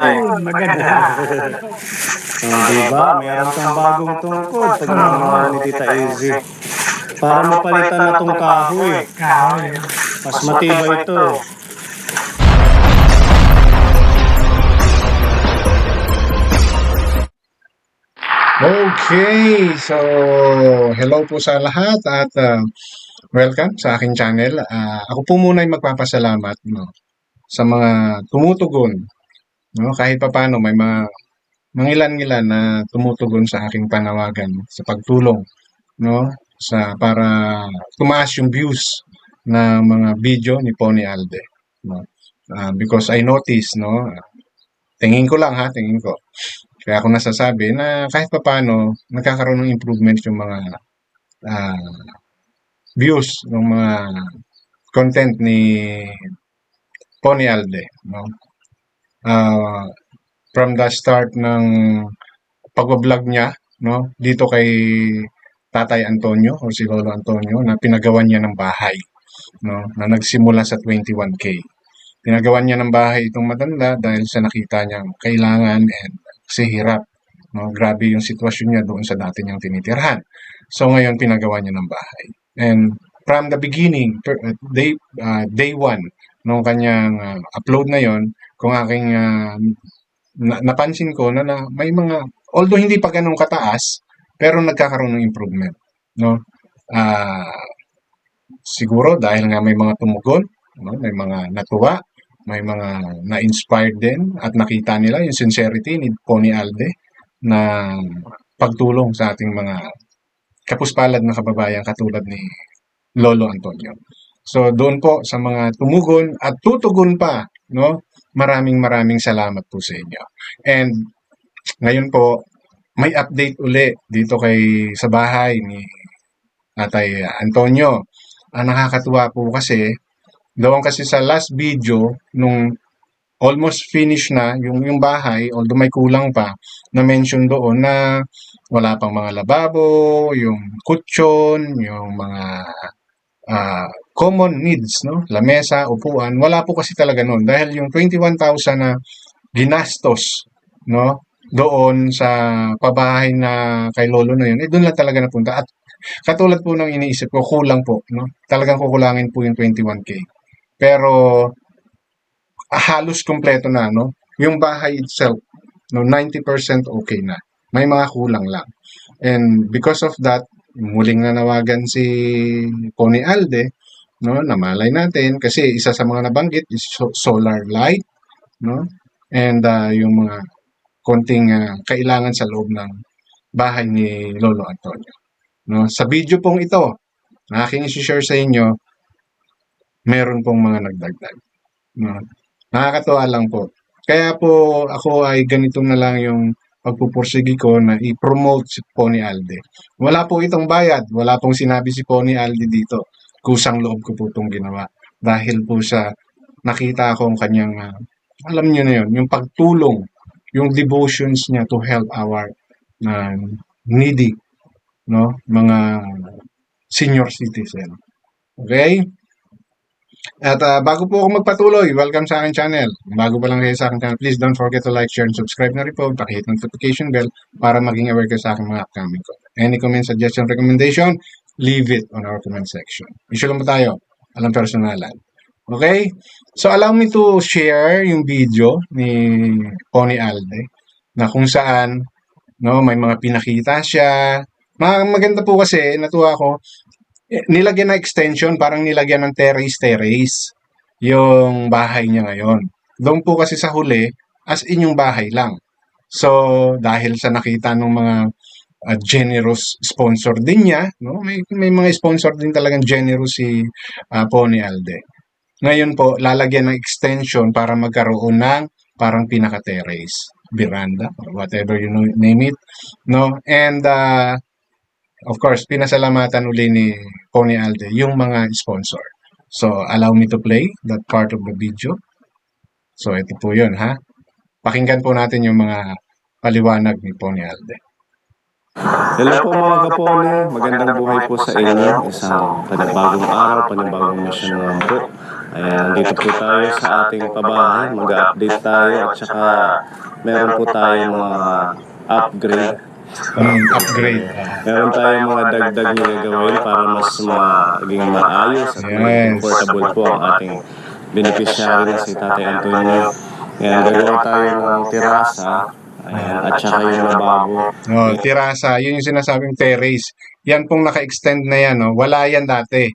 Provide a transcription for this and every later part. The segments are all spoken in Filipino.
Maganda. Di ba? Meron kang bagong tungkod pag nanonood ni Tita Easy. Para mapalitan na tong kahoy. Kahoy. Mas matibay ito. Okay, so hello po sa lahat at welcome sa aking channel. Ako po muna ay magpapasalamat sa mga tumutugon, kahit papaano may mga mangilan-ngilan na tumutugon sa aking panawagan sa pagtulong, para tumaas yung views ng mga video ni Pony Alde. Because I noticed, tingin ko lang tingin ko. Kaya ako nasasabi na kahit papaano nagkakaroon ng improvement yung mga views ng mga content ni Pony Alde. From the start ng pag-vlog niya, dito kay Tatay Antonio o si Lolo Antonio na pinagawan niya ng bahay, na nagsimula sa 21K. Pinagawan niya ng bahay itong matanda dahil sa nakita niyang kailangan and kasi hirap. Grabe yung sitwasyon niya doon sa dati niyang tinitirhan. So ngayon pinagawa niya ng bahay. And from the beginning, day one, nung kanyang upload na yon, kung aking napansin ko na may mga, although hindi pa ganun kataas, pero nagkakaroon ng improvement. Siguro dahil nga may mga tumugon, may mga natuwa, may mga na-inspired din at nakita nila yung sincerity ni Pony Alde na pagtulong sa ating mga kapuspalad na kababayan katulad ni Lolo Antonio. So doon po sa mga tumugon at tutugon pa, maraming salamat po sa inyo. And ngayon po may update uli dito sa bahay ni Tatay Antonio. Nakakatuwa po kasi doon kasi sa last video nung almost finish na yung bahay, although may kulang pa, na mention doon na wala pang mga lababo, yung kutsyon, yung mga common needs, lamesa, upuan, wala po kasi talaga noon dahil yung 21,000 na ginastos, doon sa pabahay na kay Lolo na yun, doon lang talaga napunta. At katulad po ng iniisip ko, kulang po, talagang kukulangin po yung 21K. Pero halos kumpleto na, yung bahay itself, 90% okay na. May mga kulang lang. And because of that, muling nanawagan si Pony Alde, na malay natin kasi isa sa mga nabanggit is solar light, and yung mga konting kailangan sa loob ng bahay ni Lolo Antonio. Sa video pong ito, na aking isi-share sa inyo, meron pong mga nagdagdag. Nakakatuwa lang po. Kaya po ako ay ganito na lang yung pagpupursigi ko na i-promote si Pony Alde. Wala po itong bayad. Wala pong sinabi si Pony Alde dito. Kusang loob ko po itong ginawa. Dahil po sa nakita ko ang kanyang, alam niyo na yun, yung pagtulong, yung devotions niya to help our needy, mga senior citizen. Okay? At bago po ako magpatuloy, welcome sa aking channel. Bago pa lang kayo sa aking channel, please don't forget to like, share, and subscribe na rin po. Pakihit ng notification bell para maging aware kayo sa aking mga upcoming content. Any comment, suggestion, recommendation, leave it on our comment section. Issue lang po tayo. Alam personalan. Okay? So allow me to share yung video ni Pony Alde na kung saan may mga pinakita siya. Maganda po kasi, natuwa ko, nilagyan na extension, parang nilagyan ng terrace yung bahay niya ngayon. Doon po kasi sa huli, as in yung bahay lang. So, dahil sa nakita ng mga generous sponsor din niya, may mga sponsor din talagang generous si Pony Alde. Ngayon po, lalagyan ng extension para magkaroon ng parang pinaka-terrace, veranda, or whatever you name it. And of course, pinasalamatan uli ni Pony Alde yung mga sponsor. So, allow me to play that part of the video. So, ito po yun, Pakinggan po natin yung mga paliwanag ni Pony Alde. Hello po mga kapone, magandang buhay po sa inyo. Isang panibagong araw, panibagong mission naman po. Ayan, nandito po tayo sa ating pabahay. Mag-update tayo at saka meron po tayong mga upgrade. Upgrade. Meron tayong mga dagdag na gagawin para mas maging maayos at maging Yes. comfortable po ang ating beneficiary na si Tatay Antonio. Ayan, gagawa tayo ng terasa. Ayan, at saka yung lababo. No, tirasa, yun yung sinasabing terrace. Yan pong naka-extend na yan, no? Wala yan dati.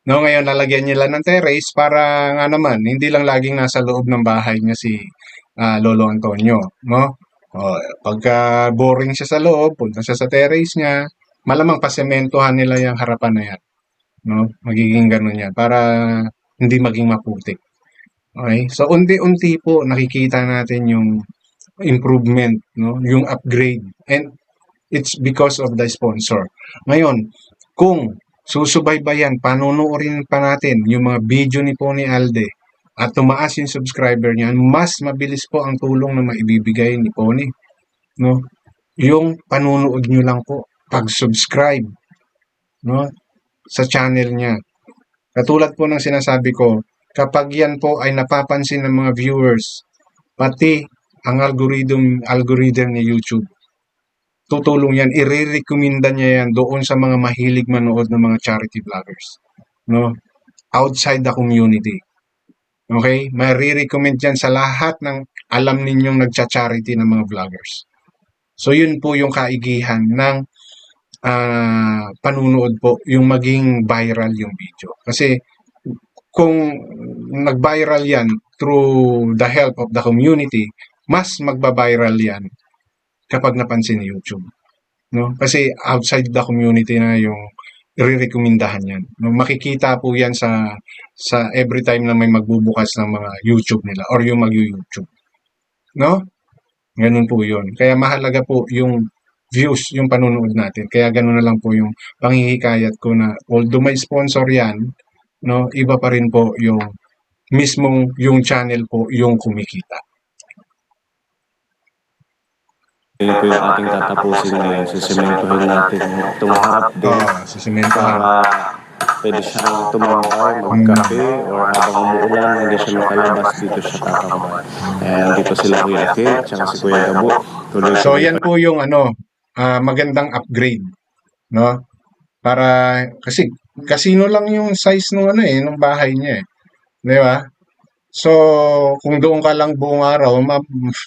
No, ngayon lalagyan nila ng terrace para nga naman, hindi lang laging nasa loob ng bahay niya si Lolo Antonio, no? O, pagka boring siya sa loob, punta siya sa terrace niya, malamang pasementohan nila yung harapan na yan, no? Magiging ganun yan para hindi maging maputik. Okay? So, unti-unti po nakikita natin yung improvement, no? Yung upgrade. And it's because of the sponsor. Ngayon, kung susubaybayan, panunuorin pa natin yung mga video ni Pony Alde at tumaas yung subscriber niyan, mas mabilis po ang tulong na maibibigay ni Pony. No? Yung panunood nyo lang po, pag-subscribe, no? Sa channel niya. Katulad po ng sinasabi ko, kapag yan po ay napapansin ng mga viewers, pati ang algorithm ni YouTube, tutulong yan, i-recommenda niya yan doon sa mga mahilig manood ng mga charity vloggers, no? Outside the community. Okay? May-recommend yan sa lahat ng alam ninyong nagcha-charity ng mga vloggers. So, yun po yung kaigihan ng panunood po, yung maging viral yung video. Kasi, kung nag-viral yan through the help of the community, mas magba-viral yan kapag napansin ni YouTube. No? Kasi outside the community na yung i-recomendahan yan. No? Makikita po yan sa every time na may magbubukas ng mga YouTube nila or yung mag-YouTube. No? Ganun po yun. Kaya mahalaga po yung views, yung panunood natin. Kaya ganun na lang po yung panghihikayat ko na although may sponsor yan, no, iba pa rin po yung mismong yung channel po yung kumikita. Yun po yung ating tatapusin ngayon. Sisementohin natin itong harap din Sisimento para pwede siyang tumambay, magkape, or habang umuulan, hindi siya makalabas, dito siya tatambay. Ayan, dito sila Kuya Akin, tsaka si Kuya Gabo. Tuloy So yan po yung magandang upgrade, no? Para kasi casino lang yung size ng ng bahay niya eh. 'Di ba? So kung doon ka lang buong araw,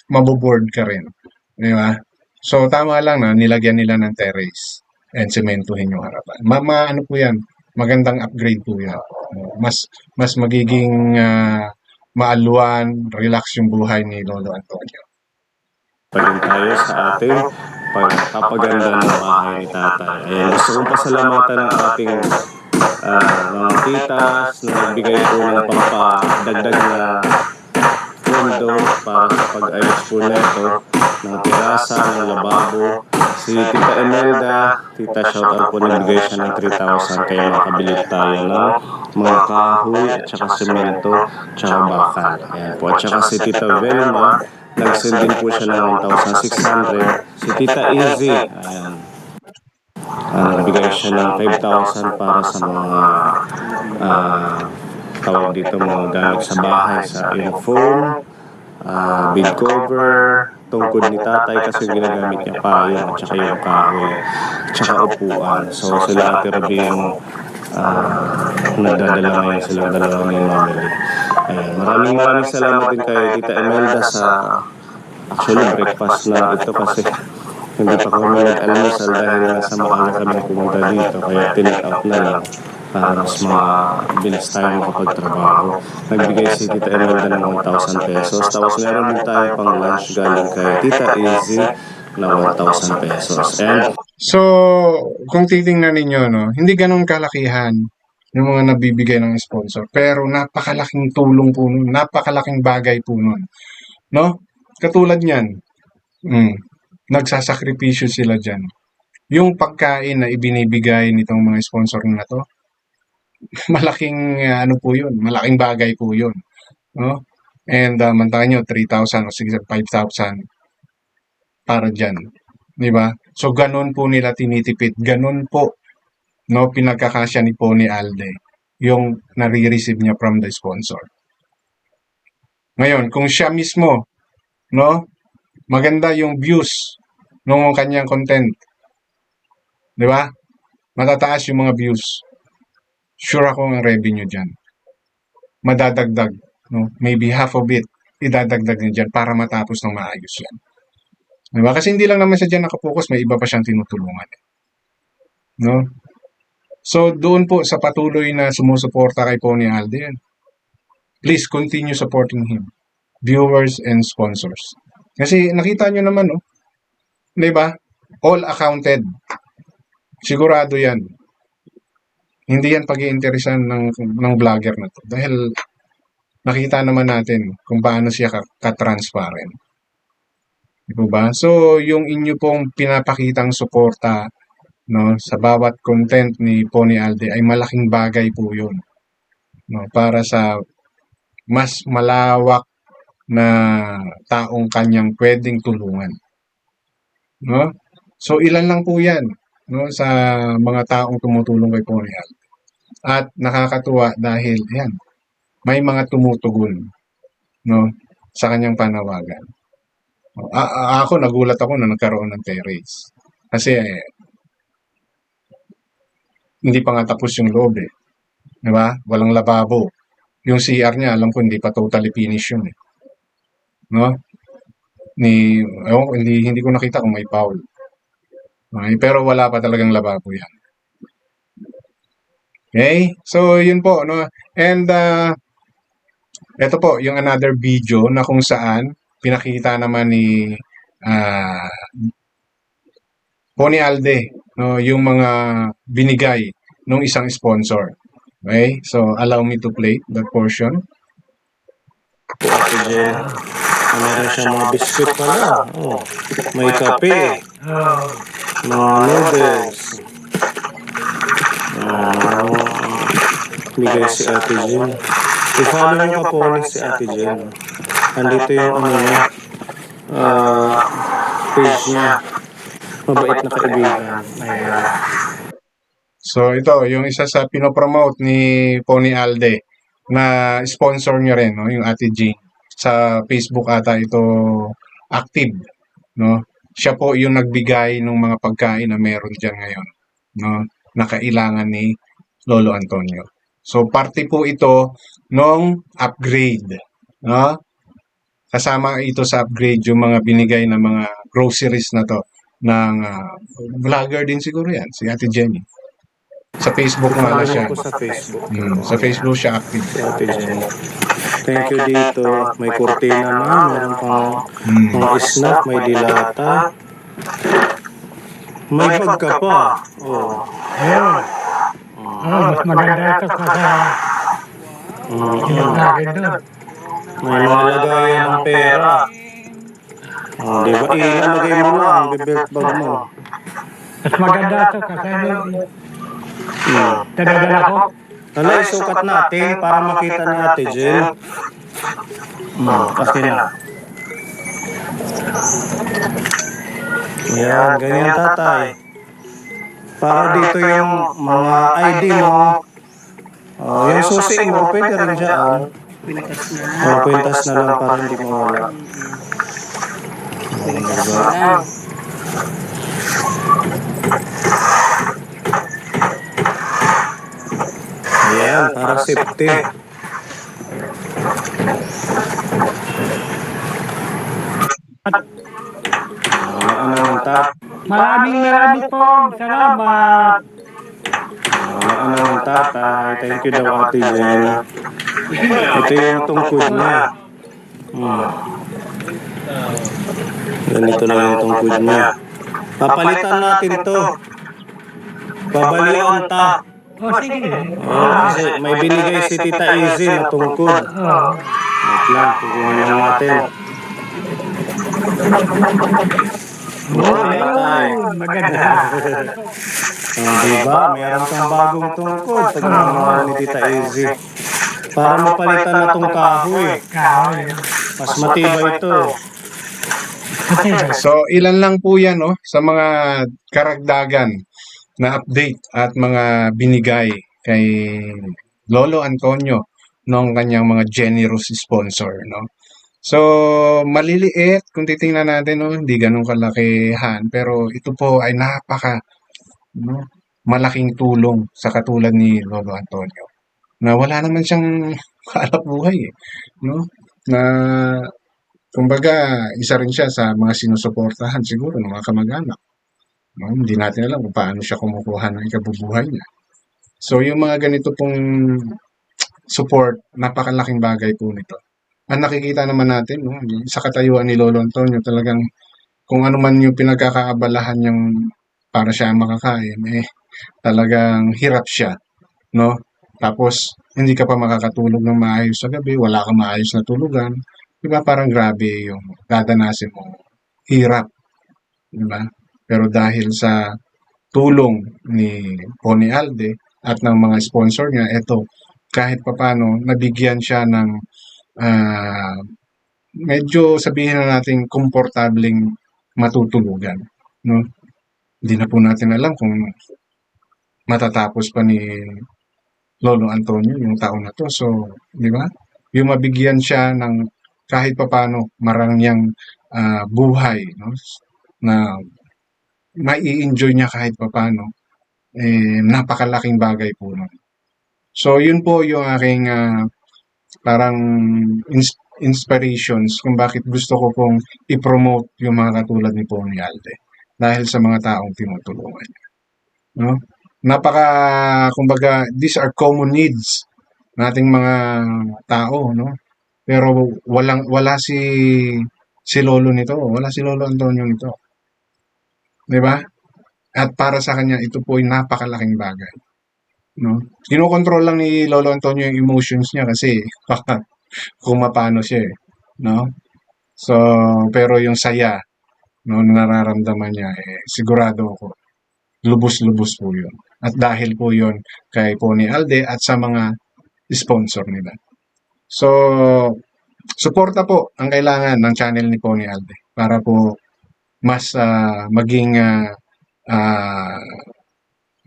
maboboard ka rin. 'Di ba? So tama lang na nilagyan nila ng terrace and sementuhin yung harapan. Ano po 'yan? Magandang upgrade po 'yan. Mas magiging maaluan, relax yung buhay ni Lolo Antonio. pa rin tayo sa ating pagpapaganda ng bahay ni Tatay. Ayan, gusto kong pasalamatan ng ating mga titas na nagbigay po ng pampadagdag na pondo para sa pag-ayos po nito ng terasa, ng lababo. Si Tita Imelda, Tita shoutout po, nagbigay siya ng 3,000 kaya makabili tayo ng mga kahoy at saka semento at saka bakal. Ayan po. At saka si Tita Velma, nag-send din po siya ng 1,600. Si Tita Izzy, ayan, nagbigay siya ng 5,000 para sa mga tawag dito mga gamit sa bahay, sa yung phone, bed cover, tungkod ni Tatay kasi yung ginagamit niya payong at saka yung kahoy at saka upuan. So sila Ate Rabi yung nagdadala ngayon silang dalawa ng family. Ayan, maraming salamat din kay Tita Imelda sa actually breakfast na ito kasi hindi pa kami nag-almusal dahil nasa maaga kami pumunta dito kaya tinake out na lang para mas mabilis tayo makapagtrabaho. Nagbigay si Tita Imelda ng 1,000 pesos. Tapos meron din tayo pang lunch galing kay Tita Izzy na 1,000 pesos. And So, kung titingnan ninyo, no, hindi ganun kalakihan yung mga nabibigay ng sponsor. Pero napakalaking tulong po nun, napakalaking bagay po nun. No? Katulad niyan, nagsasakripisyo sila dyan. Yung pagkain na ibinibigay nitong mga sponsor na to, malaking po yun, malaking bagay po yun. No? And mantahan nyo, 3,000 o 5,000 para dyan. Di ba? So, ganun po nila tinitipid. Ganun po, no, pinagkakasya ni Pony Alde. yung nare-receive niya from the sponsor. Ngayon, kung siya mismo, no, maganda yung views ng kanyang content, di ba? Matataas yung mga views. Sure ako ang revenue dyan. Madadagdag, no? Maybe half of it, idadagdag niya dyan para matapos ng maayos yan. Di ba? Kasi hindi lang naman siya dyan nakapokus, may iba pa siyang tinutulungan. No? So, doon po sa patuloy na sumusuporta kay Pony Alde, please continue supporting him. Viewers and sponsors. Kasi nakita nyo naman, no? Di ba? All accounted. Sigurado yan. Hindi yan pag-iinteresan ng vlogger na to. Dahil nakita naman natin kung paano siya ka-transparent. Di ba? So, yung inyo pong pinapakitang suporta, no, sa bawat content ni Pony Alde ay malaking bagay po yun, no, para sa mas malawak na taong kanyang pwedeng tulungan, no? So ilan lang po 'yan, no, sa mga taong tumutulong kay Pony Alde. At nakakatuwa dahil ayan, may mga tumutugon, no, sa kanyang panawagan. Ako nagulat ako na nagkaroon ng terrace. Kasi hindi pa nga tapos yung loob eh. Di ba? Walang lababo. Yung CR niya, alam ko hindi pa totally finish yun eh. No? Hindi ko nakita kung may foul. Okay? Pero wala pa talagang lababo yan. Okay? So, yun po. No? And, ito po, yung another video na kung saan pinakita naman ni Pony Alde, no, yung mga binigay ng isang sponsor. Okay? So, allow me to play that portion. Po Ate Jen. Meron siyang mga biskuit pala. Oh, may kape. Mga noodles. Bigay si Ate Jen. I-follow nyo ka po si Ate Jen. Andito yung ano niya. Page niya. Mabait na kaibigan. Ayan. So ito, yung isa sa pinopromote ni Pony Alde na sponsor niya rin, no, yung Ate G. Sa Facebook ata ito active, no? Siya po yung nagbigay ng mga pagkain na meron diyan ngayon, no? Na kailangan ni Lolo Antonio. So parte po ito nung upgrade, no? Kasama ito sa upgrade yung mga binigay na mga groceries na to ng vlogger din siguro yan, si Ate Jenny. Sa Facebook nga siya. Follow ko sa Facebook. Sa Facebook siya active. Si Ate Jen. Thank you dito. May kurtina na. Meron pang mga snack. May dilata. May bag ka pa. Oh. Ayun. Mas maganda ito kasi yung akin doon. May mga lagayan ng pera. Oh, di ba? Ilalagay mo lang. Bibelt bag mo. Mas maganda ito kasi dadadala ko. Tala, isukat natin para makita ni Ate Jen. Okay na. Yan, ganyan tatay. Para dito yung mga ID mo. Oh, yung susi mo, pwede rin dyan. Kwintas na lang para hindi mawala. Ayan, para safety. Wala ng tap. Maraming pong salamat. Wala ng tatay. Thank you daw Ate Jen. Ito yung tungkod niya. Ganito na yung tungkod niya. Papalitan natin to. Babalian ta. Sige. Kasi may binigay si Tita Easy na tungkod. Wait lang, kukunin lang natin. Tatay. Maganda. Diba? Mayroon kang bagong tungkod. Pagmamahal ni Tita Easy. Para mapalitan na tong kahoy. Mas matibay ito. So, ilan lang po yan, no, sa mga karagdagan na update at mga binigay kay Lolo Antonio ng kanyang mga generous sponsor, no? So, maliliit kung titingnan natin, no, hindi ganun kalakihan, pero ito po ay no, malaking tulong sa katulad ni Lolo Antonio na wala naman siyang kahanap buhay eh, no? Na kumbaga isa rin siya sa mga sinusuportahan siguro ng mga kamag-anak. No? Hindi natin alam kung paano siya kumukuha ng ikabubuhay niya. So yung mga ganito pong support, napakalaking bagay po nito. Ang nakikita naman natin, no, sa katayuan ni Lolo Antonio, talagang kung ano man yung pinagkakaabalahan niyang para siya makakain, talagang hirap siya, no? Tapos, hindi ka pa makakatulog ng maayos sa gabi, wala kang maayos na tulugan. Di ba? Parang grabe yung dadanasin mo. Hirap, di ba? Pero dahil sa tulong ni Pony Alde at ng mga sponsor niya, eto, kahit papano, nabigyan siya ng ah, medyo sabihin na natin komportabling matutulugan. No? Hindi na po natin alam kung matatapos pa ni Lolo Antonio yung taon na to. So, di ba? Yung mabigyan siya ng kahit papano marangyang buhay, no? Na mai-enjoy niya kahit papano, napakalaking bagay po nun. So, yun po yung aking parang inspirations kung bakit gusto ko pong i-promote yung mga katulad ni Pony Alde dahil sa mga taong tinutulungan. No? Kumbaga, these are common needs nating mga tao, no? Pero wala si Lolo nito, wala si Lolo Antonio nito, 'di ba? At para sa kanya ito po ay napakalaking bagay, no? Kinokontrol lang ni Lolo Antonio yung emotions niya kasi baka kung mapano siya, no? So, pero yung saya, no, na nararamdaman niya, sigurado ako, lubos-lubos po yun. At dahil po yun kay Pony Alde at sa mga sponsor nila. So, suporta po ang kailangan ng channel ni Pony Alde para po mas maging ah,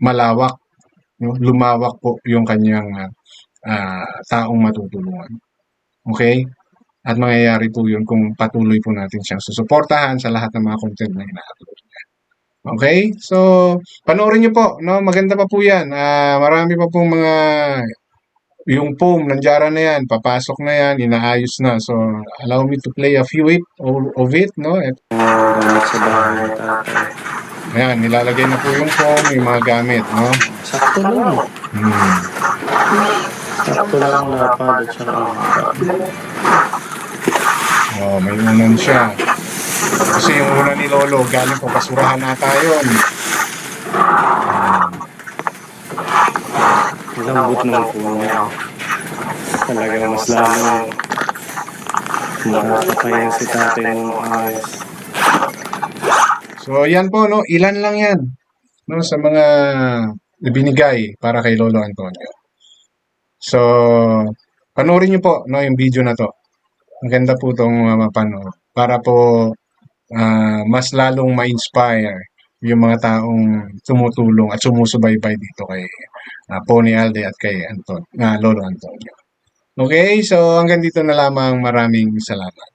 malawak, no? Lumawak po yung kanyang taong matutulungan. Okay? At mangyayari po yun kung patuloy po natin siyang susuportahan sa lahat ng mga content na ina-upload niya. Okay? So, panoorin niyo po, no? Maganda pa po 'yan. Marami pa pong mga yung foam, nandiyan na yan, papasok na yan, inaayos na. So, allow me to play a few of it, no? Gamit sa bahay ni tatay. Ayan, nilalagay na po yung foam, yung mga gamit, no? Sakto lang. Hmm. Sakto lang lapad at saka Oh, may unan siya. Kasi yung unan ni Lolo, galing po basurahan ata yun. lambot ng puno. Talagang mas lalo makakapayan si tatay ng ayos. So, yan po, no? Ilan lang yan, no? Sa mga ibinigay para kay Lolo Antonio. So, panoorin niyo po, no? Yung video na to. Ang ganda po itong mapanood. Para po mas lalong ma-inspire yung mga taong tumutulong at sumusubaybay dito kay Pony Alde at kay Lolo Antonio. Okay, so hanggang dito na lamang. Maraming salamat.